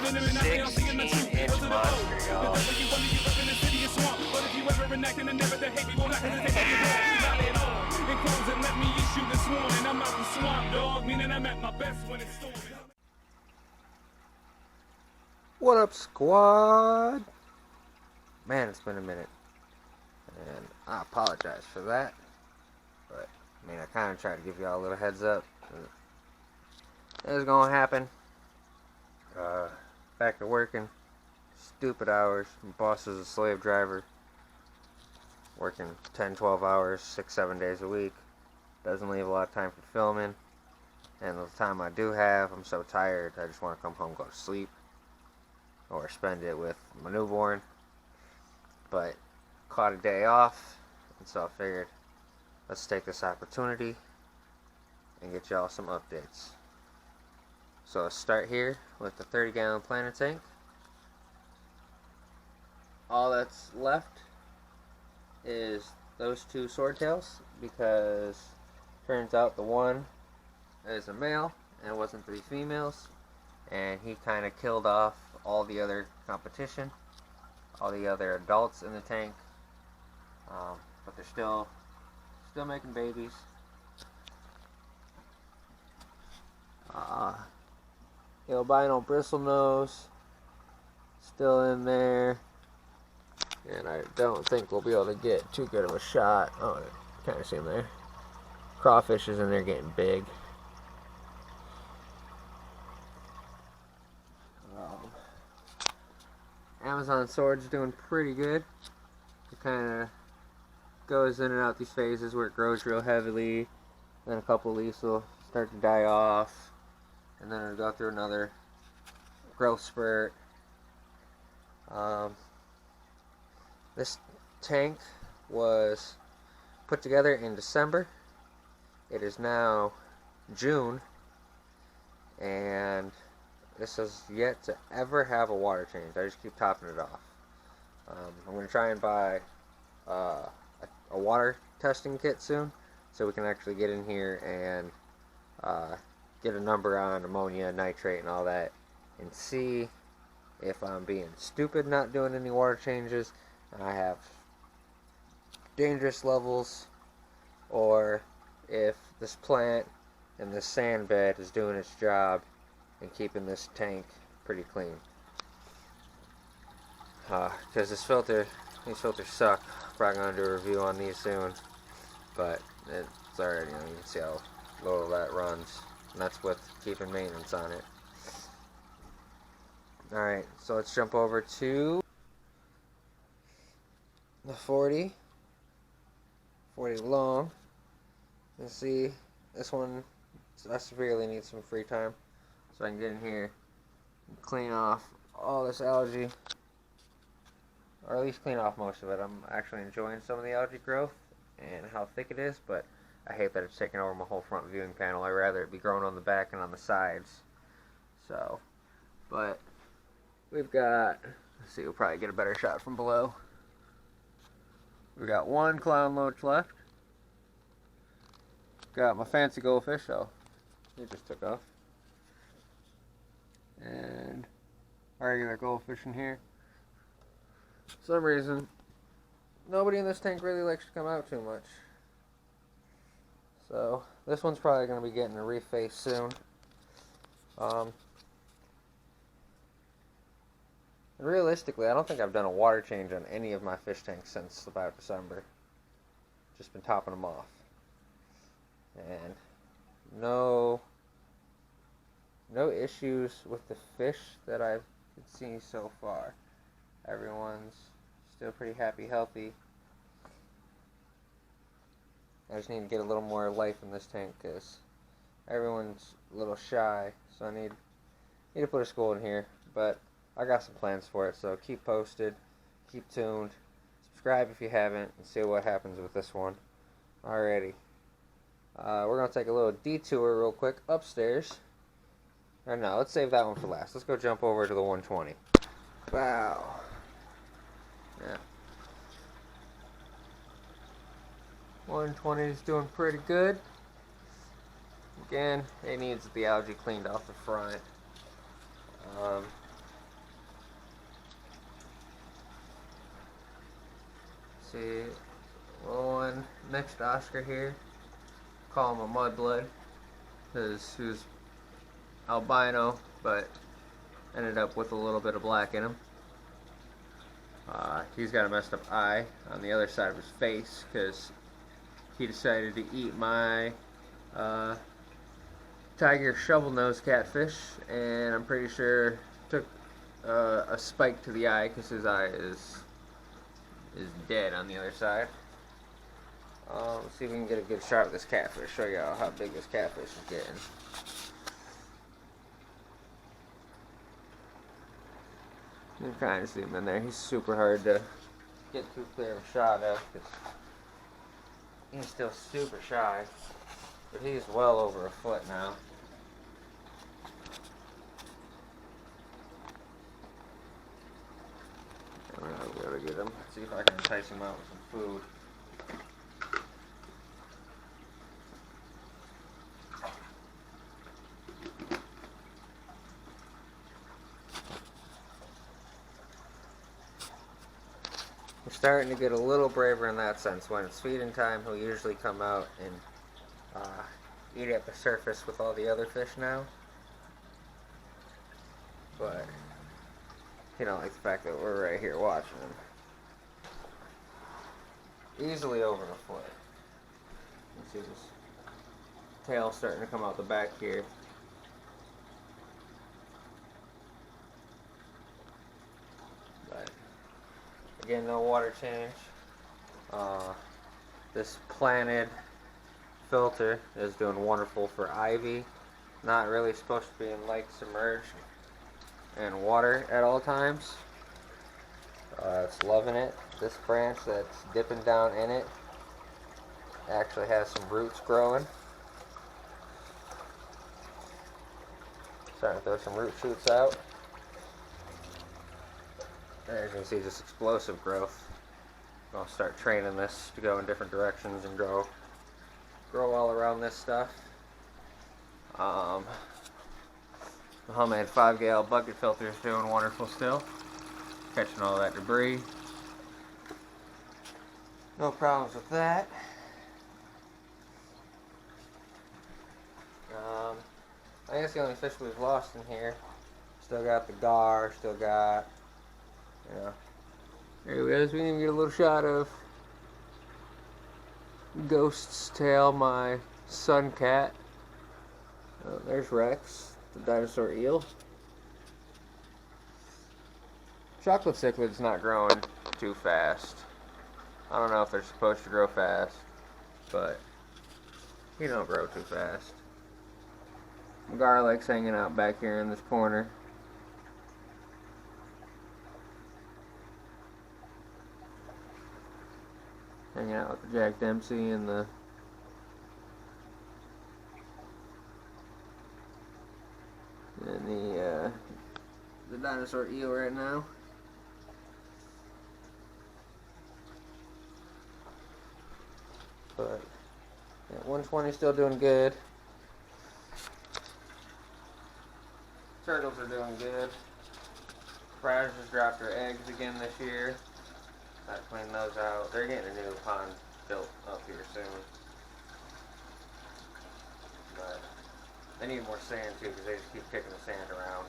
16-inch monster, y'all. What up, squad? Man, it's been a minute, and I apologize for that. But I mean, I kind of tried to give y'all a little heads up. It was gonna happen. Back to working. Stupid hours. My boss is a slave driver. Working 10, 12 hours, 6, 7 days a week. Doesn't leave a lot of time for filming. And the time I do have, I'm so tired, I just want to come home, go to sleep. Or spend it with my newborn. But caught a day off, and so I figured let's take this opportunity and get y'all some updates. So let's start here with the 30-gallon planter tank. All that's left is those two swordtails, because turns out the one is a male and it wasn't 3 females, and he kind of killed off all the other competition, all the other adults in the tank, but they're still making babies. Albino bristlenose still in there, and I don't think we'll be able to get too good of a shot. Oh, kind of see him there. Crawfish is in there getting big. Amazon sword's doing pretty good. It kind of goes in and out these phases where it grows real heavily, then a couple leaves will start to die off, and then it'll go through another growth spurt. This tank was put together in December. It is now June, and this has yet to ever have a water change. I just keep topping it off. I'm going to try and buy a water testing kit soon, so we can actually get in here and get a number on ammonia, nitrate, and all that, and see if I'm being stupid not doing any water changes and I have dangerous levels, or if this plant and this sand bed is doing its job and keeping this tank pretty clean. Because these filters suck. Probably gonna do a review on these soon, but it's already, you can see how low that runs, and that's with keeping maintenance on it. Alright, so let's jump over to the 40 long. You see, this one, I severely need some free time, so I can get in here and clean off all this algae, or at least clean off most of it. I'm actually enjoying some of the algae growth and how thick it is, but I hate that it's taking over my whole front viewing panel. I'd rather it be growing on the back and on the sides. So, but we've got, let's see, we'll probably get a better shot from below. We got one clown loach left. Got my fancy goldfish, so he just took off. And our regular goldfish in here. For some reason, nobody in this tank really likes to come out too much. So this one's probably going to be getting a reface soon. Realistically, I don't think I've done a water change on any of my fish tanks since about December. Just been topping them off. And no issues with the fish that I've seen so far. Everyone's still pretty happy, healthy. I just need to get a little more life in this tank because everyone's a little shy. So I need to put a school in here. But I got some plans for it, so keep posted, keep tuned, subscribe if you haven't, and see what happens with this one. Alrighty. We're going to take a little detour real quick upstairs. Or no, let's save that one for last. Let's go jump over to the 120. Wow. Yeah. 120 is doing pretty good. Again, it needs the algae cleaned off the front. See, little one next to Oscar here. Call him a mudblood because he was albino, but ended up with a little bit of black in him. He's got a messed up eye on the other side of his face because he decided to eat my tiger shovel-nosed catfish, and I'm pretty sure took a spike to the eye because his eye is dead on the other side. Let's see if we can get a good shot of this catfish. Show y'all how big this catfish is getting. You can kind of see him in there. He's super hard to get too clear of a shot of because he's still super shy, but he's well over a foot now. I'm gonna be able to get him. See if I can entice him out with some food. We're starting to get a little braver in that sense. When it's feeding time, he'll usually come out and eat at the surface with all the other fish now. But he don't like the fact that we're right here watching him. Easily over a foot. You can see this tail starting to come out the back here. But again, no water change. This planted filter is doing wonderful for ivy. Not really supposed to be in lake submerged in water at all times. It's loving it. This branch that's dipping down in it actually has some roots growing. Starting to throw some root shoots out. As you can see, just explosive growth. I'll start training this to go in different directions and grow all around this stuff. The homemade 5-gallon bucket filter is doing wonderful still. Catching all that debris. No problems with that. I guess the only fish we've lost in here. Still got the gar, still got, you know. There he is. We didn't even get a little shot of Ghost's tail, my sun cat. There's Rex, the dinosaur eel. Chocolate cichlid's not growing too fast. I don't know if they're supposed to grow fast, but he don't grow too fast. Garlic's hanging out back here in this corner. Hanging out with the Jack Dempsey and the dinosaur eel right now. But yeah, 120 still doing good. Turtles are doing good. Crabs just dropped their eggs again this year. I cleaned those out. They're getting a new pond built up here soon. But they need more sand too because they just keep kicking the sand around.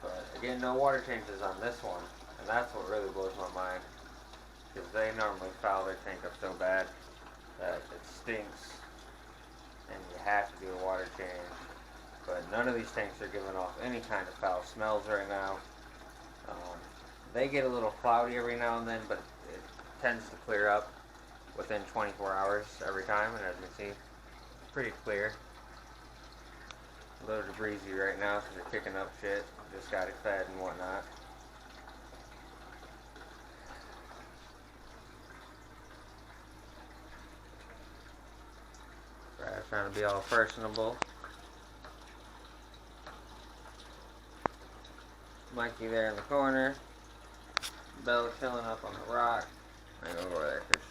But again, no water changes on this one. And that's what really blows my mind. Because they normally foul their tank up so bad that it stinks. And you have to do a water change. But none of these tanks are giving off any kind of foul smells right now. They get a little cloudy every now and then, but it tends to clear up within 24 hours every time, and as you can see, it's pretty clear. A little breezy right now because they're kicking up shit, just got it fed and whatnot. Trying to be all personable. Mikey there in the corner. Bella chilling up on the rock. I ain't gonna go over there because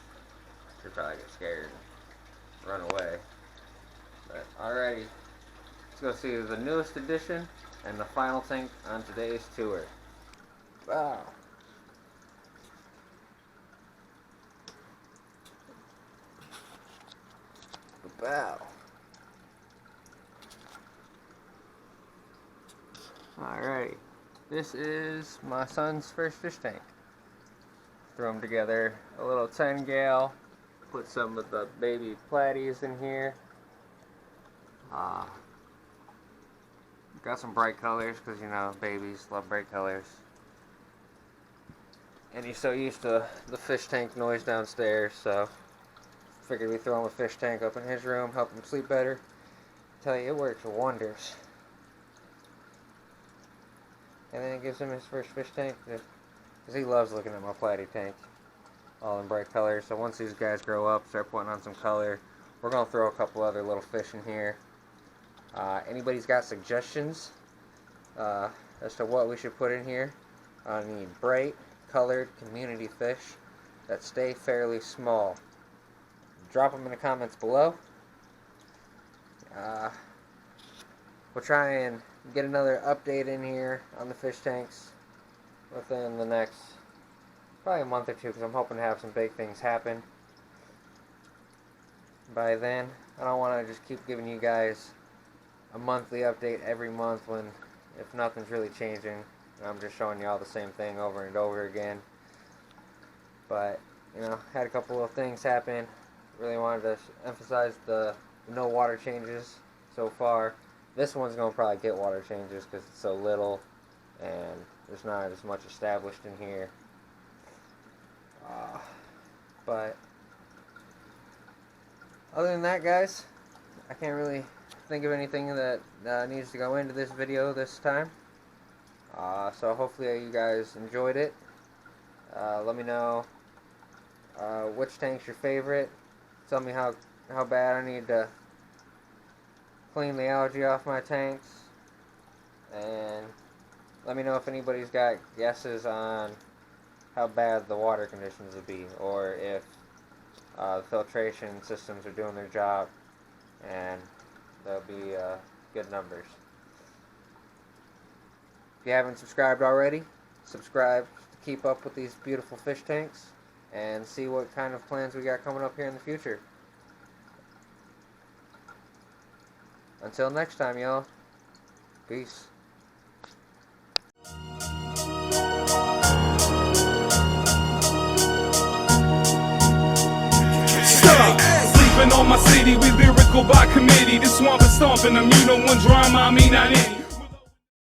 she'll probably get scared and run away. But alrighty, let's go see the newest addition and the final tank on today's tour. Wow. Bow. Alrighty. This is my son's first fish tank. Threw them together, a little 10 gal. Put some of the baby platies in here. Got some bright colors because, you know, babies love bright colors. And he's so used to the fish tank noise downstairs, so figured we'd throw him a fish tank up in his room, help him sleep better. Tell you, it works wonders. And then it gives him his first fish tank because he loves looking at my platy tank, all in bright colors. So once these guys grow up, start putting on some color, we're going to throw a couple other little fish in here. Anybody's got suggestions as to what we should put in here? I need bright colored community fish that stay fairly small. Drop them in the comments below. We'll try and get another update in here on the fish tanks within the next probably a month or two, because I'm hoping to have some big things happen by then. I don't want to just keep giving you guys a monthly update every month when if nothing's really changing, I'm just showing you all the same thing over and over again. But, you know, had a couple of things happen. Really wanted to emphasize the no water changes so far. This one's going to probably get water changes because it's so little and there's not as much established in here. But other than that, guys, I can't really think of anything that needs to go into this video this time. So hopefully you guys enjoyed it. Let me know which tank's your favorite. Tell me how bad I need to clean the algae off my tanks. And let me know if anybody's got guesses on how bad the water conditions would be, or if the filtration systems are doing their job and there'll be good numbers. If you haven't subscribed already, subscribe to keep up with these beautiful fish tanks and see what kind of plans we got coming up here in the future. Until next time, y'all. Peace. Sleeping on my city, we lyrical by committee. This swamp is stomping them, you know one drama, I mean not any.